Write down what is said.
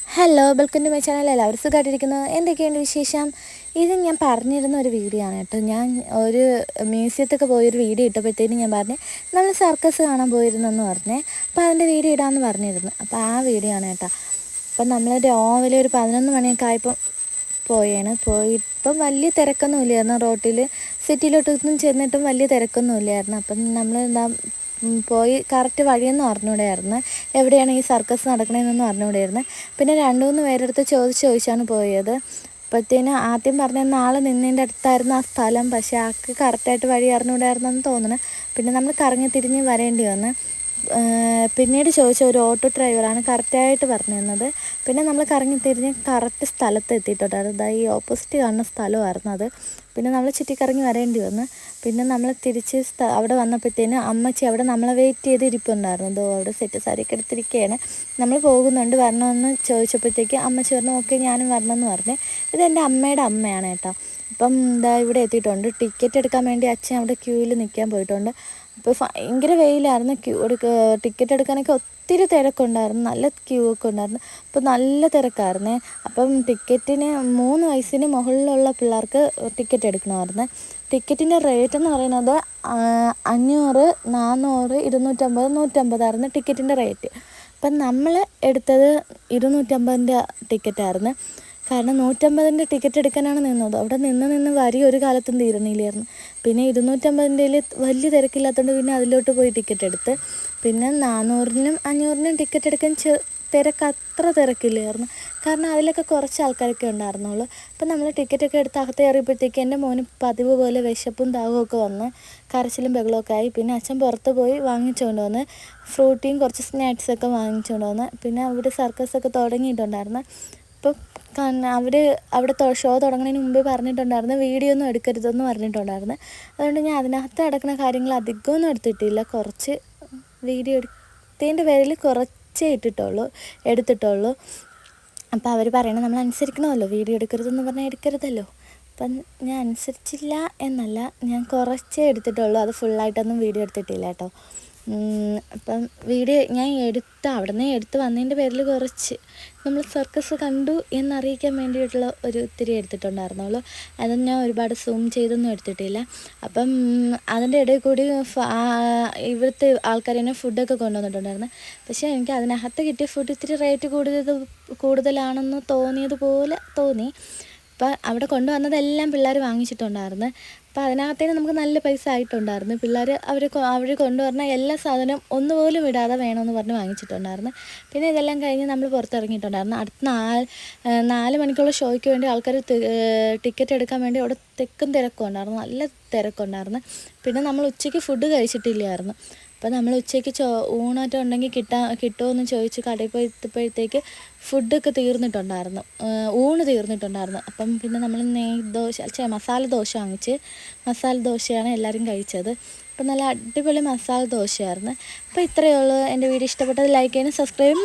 Hello, welcome to my channel. എല്ലാവരും സുഖമായിട്ടിരിക്കുന്നു. എന്തൊക്കെയുണ്ട് വിശേഷം? ഇത് ഞാൻ പറഞ്ഞിരുന്ന ഒരു വീഡിയോ ആണ് കേട്ടോ. ഞാൻ ഒരു മ്യൂസിയത്തൊക്കെ പോയൊരു വീഡിയോ ഇട്ടപ്പോഴത്തേനും ഞാൻ പറഞ്ഞു നമ്മൾ സർക്കസ് കാണാൻ പോയിരുന്നെന്ന് പറഞ്ഞേ. അപ്പോൾ അതിൻ്റെ വീഡിയോ ഇടാമെന്ന് പറഞ്ഞിരുന്നു. അപ്പോൾ ആ വീഡിയോ ആണ് കേട്ടോ. അപ്പം നമ്മൾ രാവിലെ ഒരു 11 മണിയൊക്കെ ആയപ്പോൾ പോയിപ്പം വലിയ തിരക്കൊന്നും ഇല്ലായിരുന്നു. റോട്ടിൽ സിറ്റിയിലോട്ടൊന്നും ചെന്നിട്ടും വലിയ തിരക്കൊന്നും ഇല്ലായിരുന്നു. അപ്പം നമ്മൾ പോയി കറക്റ്റ് വഴിയൊന്നും അറിഞ്ഞുകൂടെയായിരുന്നു, എവിടെയാണ് ഈ സർക്കസ് നടക്കണതെന്നൊന്നും അറിഞ്ഞുകൂടെയായിരുന്നു. പിന്നെ 2-3 പേരെടുത്ത് ചോദിച്ചാണ് പോയത്. അപ്പോഴത്തേന് ആദ്യം പറഞ്ഞ നാളെ നിന്നതിൻ്റെ അടുത്തായിരുന്നു ആ സ്ഥലം, പക്ഷേ ആൾക്ക് കറക്റ്റായിട്ട് വഴി അറിഞ്ഞുകൂടായിരുന്നെന്ന് തോന്നുന്നു. പിന്നെ നമ്മൾ കറങ്ങി തിരിഞ്ഞ് വരേണ്ടി വന്നു. പിന്നീട് ചോദിച്ച ഒരു ഓട്ടോ ഡ്രൈവറാണ് കറക്റ്റായിട്ട് പറഞ്ഞു തന്നത്. പിന്നെ നമ്മൾ കറങ്ങി തിരിഞ്ഞ് കറക്റ്റ് സ്ഥലത്ത് എത്തിയിട്ടുണ്ടായിരുന്നു. ഈ ഓപ്പോസിറ്റ് കാണുന്ന സ്ഥലമായിരുന്നു അത്. പിന്നെ നമ്മൾ ചുറ്റിക്കറങ്ങി വരേണ്ടി വന്നു. പിന്നെ നമ്മൾ തിരിച്ച് അവിടെ വന്നപ്പോഴത്തേനും അമ്മച്ചി അവിടെ നമ്മളെ വെയിറ്റ് ചെയ്ത് ഇരിപ്പുണ്ടായിരുന്നു. അവിടെ സെറ്റ് സാരിയൊക്കെ എടുത്തിരിക്കുകയാണ്. നമ്മൾ പോകുന്നുണ്ട്, വരണമെന്ന് ചോദിച്ചപ്പോഴത്തേക്ക് അമ്മച്ചി പറഞ്ഞു ഓക്കെ ഞാനും വരണമെന്ന് പറഞ്ഞു. ഇതെൻ്റെ അമ്മയുടെ അമ്മയാണ് കേട്ടോ. അപ്പം ഇവിടെ എത്തിയിട്ടുണ്ട്. ടിക്കറ്റ് എടുക്കാൻ വേണ്ടി അച്ഛൻ അവിടെ ക്യൂവിൽ നിൽക്കാൻ പോയിട്ടുണ്ട്. അപ്പോൾ ഭയങ്കര വെയിലായിരുന്നു. ടിക്കറ്റ് എടുക്കാനൊക്കെ ഒത്തിരി തിരക്കുണ്ടായിരുന്നു, നല്ല ക്യൂ ഒക്കെ ഉണ്ടായിരുന്നു. അപ്പോൾ നല്ല തിരക്കായിരുന്നേ. അപ്പം ടിക്കറ്റിന് 3 വയസ്സിന് മുകളിലുള്ള പിള്ളേർക്ക് ടിക്കറ്റ് എടുക്കണമായിരുന്നു. ടിക്കറ്റിൻ്റെ റേറ്റ് എന്ന് പറയുന്നത് 500, 400, 250, 150 ടിക്കറ്റിൻ്റെ റേറ്റ്. അപ്പം നമ്മൾ എടുത്തത് 250 ടിക്കറ്റായിരുന്നു. കാരണം 150 ടിക്കറ്റ് എടുക്കാനാണ് നിന്നത്. അവിടെ നിന്ന് വരി ഒരു കാലത്തും തീരണില്ലായിരുന്നു. പിന്നെ 250 വലിയ തിരക്കില്ലാത്തതുകൊണ്ട് പിന്നെ അതിലോട്ട് പോയി ടിക്കറ്റ് എടുത്ത്. പിന്നെ 400-നും 500-നും ടിക്കറ്റ് എടുക്കാൻ അത്ര തിരക്കില്ലായിരുന്നു. കാരണം അതിലൊക്കെ കുറച്ച് ആൾക്കാരൊക്കെ ഉണ്ടായിരുന്നുള്ളൂ. അപ്പം നമ്മൾ ടിക്കറ്റൊക്കെ എടുത്ത് അകത്ത് കയറിയപ്പോഴത്തേക്ക് എൻ്റെ മോന് പതിവ് പോലെ വിശപ്പും ദാഹമൊക്കെ വന്ന് കരച്ചിലും ബഹളമൊക്കെ ആയി. പിന്നെ അച്ഛൻ പുറത്ത് പോയി വാങ്ങിച്ചുകൊണ്ട് വന്ന് ഫ്രൂട്ടിയും കുറച്ച് സ്നാക്സൊക്കെ വാങ്ങിച്ചുകൊണ്ട് വന്ന്. പിന്നെ അവിടെ സർക്കസൊക്കെ തുടങ്ങിയിട്ടുണ്ടായിരുന്നു. അപ്പം അവിടെ ഷോ തുടങ്ങുന്നതിന് മുമ്പേ പറഞ്ഞിട്ടുണ്ടായിരുന്നു വീഡിയോ ഒന്നും എടുക്കരുതെന്ന് പറഞ്ഞിട്ടുണ്ടായിരുന്നു. അതുകൊണ്ട് ഞാൻ അതിനകത്ത് നടക്കുന്ന കാര്യങ്ങൾ അധികമൊന്നും എടുത്തിട്ടില്ല. കുറച്ച് വീഡിയോ എടുത്തതിൻ്റെ പേരിൽ കുറച്ചേ എടുത്തിട്ടുള്ളൂ. അപ്പോൾ അവർ പറയണത് നമ്മൾ അനുസരിക്കണമല്ലോ, വീഡിയോ എടുക്കരുതെന്ന് പറഞ്ഞാൽ എടുക്കരുതല്ലോ. അപ്പം ഞാൻ അനുസരിച്ചില്ല എന്നല്ല, ഞാൻ കുറച്ചേ എടുത്തിട്ടുള്ളൂ. അത് ഫുള്ളായിട്ടൊന്നും വീഡിയോ എടുത്തിട്ടില്ല കേട്ടോ. അപ്പം വീഡിയോ ഞാൻ അവിടെ നിന്ന് എടുത്ത് വന്നതിൻ്റെ പേരിൽ കുറച്ച് നമ്മൾ സർക്കസ് കണ്ടു എന്നറിയിക്കാൻ വേണ്ടിയിട്ടുള്ള ഒത്തിരി എടുത്തിട്ടുണ്ടായിരുന്നുള്ളൂ. അതൊന്നും ഞാൻ ഒരുപാട് സൂം ചെയ്തൊന്നും എടുത്തിട്ടില്ല. അപ്പം അതിൻ്റെ ഇടയിൽ കൂടി ഇവിടുത്തെ ആൾക്കാർ തന്നെ ഫുഡൊക്കെ കൊണ്ടുവന്നിട്ടുണ്ടായിരുന്നു. പക്ഷേ എനിക്ക് അതിനകത്ത് കിട്ടിയ ഫുഡ് ഇത്തിരി റേറ്റ് കൂടുതലാണെന്ന് തോന്നിയതുപോലെ തോന്നി. അപ്പം അവിടെ കൊണ്ടുവന്നതെല്ലാം പിള്ളേർ വാങ്ങിച്ചിട്ടുണ്ടായിരുന്നു. അപ്പം അതിനകത്തേന് നമുക്ക് നല്ല പൈസ ആയിട്ടുണ്ടായിരുന്നു. പിള്ളേർ അവർ കൊണ്ടുവരുന്ന എല്ലാ സാധനവും ഒന്നുപോലും ഇടാതെ വേണമെന്ന് പറഞ്ഞ് വാങ്ങിച്ചിട്ടുണ്ടായിരുന്നു. പിന്നെ ഇതെല്ലാം കഴിഞ്ഞ് നമ്മൾ പുറത്തിറങ്ങിയിട്ടുണ്ടായിരുന്നു. അടുത്ത 4 മണിക്കുള്ള ഷോയ്ക്ക് വേണ്ടി ആൾക്കാർ ടിക്കറ്റ് എടുക്കാൻ വേണ്ടി അവിടെ തിരക്കും ഉണ്ടായിരുന്നു, നല്ല തിരക്കുണ്ടായിരുന്നു. പിന്നെ നമ്മൾ ഉച്ചയ്ക്ക് ഫുഡ് കഴിച്ചിട്ടില്ലായിരുന്നു. അപ്പോൾ നമ്മൾ ഉച്ചയ്ക്ക് ഊണാറ്റം ഉണ്ടെങ്കിൽ കിട്ടുമോ എന്ന് ചോദിച്ച് കടയിൽ പോയപ്പോഴത്തേക്ക് ഫുഡൊക്കെ തീർന്നിട്ടുണ്ടായിരുന്നു, ഊണ് തീർന്നിട്ടുണ്ടായിരുന്നു. അപ്പം പിന്നെ നമ്മൾ മസാല ദോശ വാങ്ങിച്ച് മസാല ദോശയാണ് എല്ലാവരും കഴിച്ചത്. അപ്പം നല്ല അടിപൊളി മസാല ദോശയായിരുന്നു. അപ്പോൾ ഇത്രയേ ഉള്ളൂ. എൻ്റെ വീഡിയോ ഇഷ്ടപ്പെട്ടത് ലൈക്ക് ചെയ്യാനും സബ്സ്ക്രൈബ്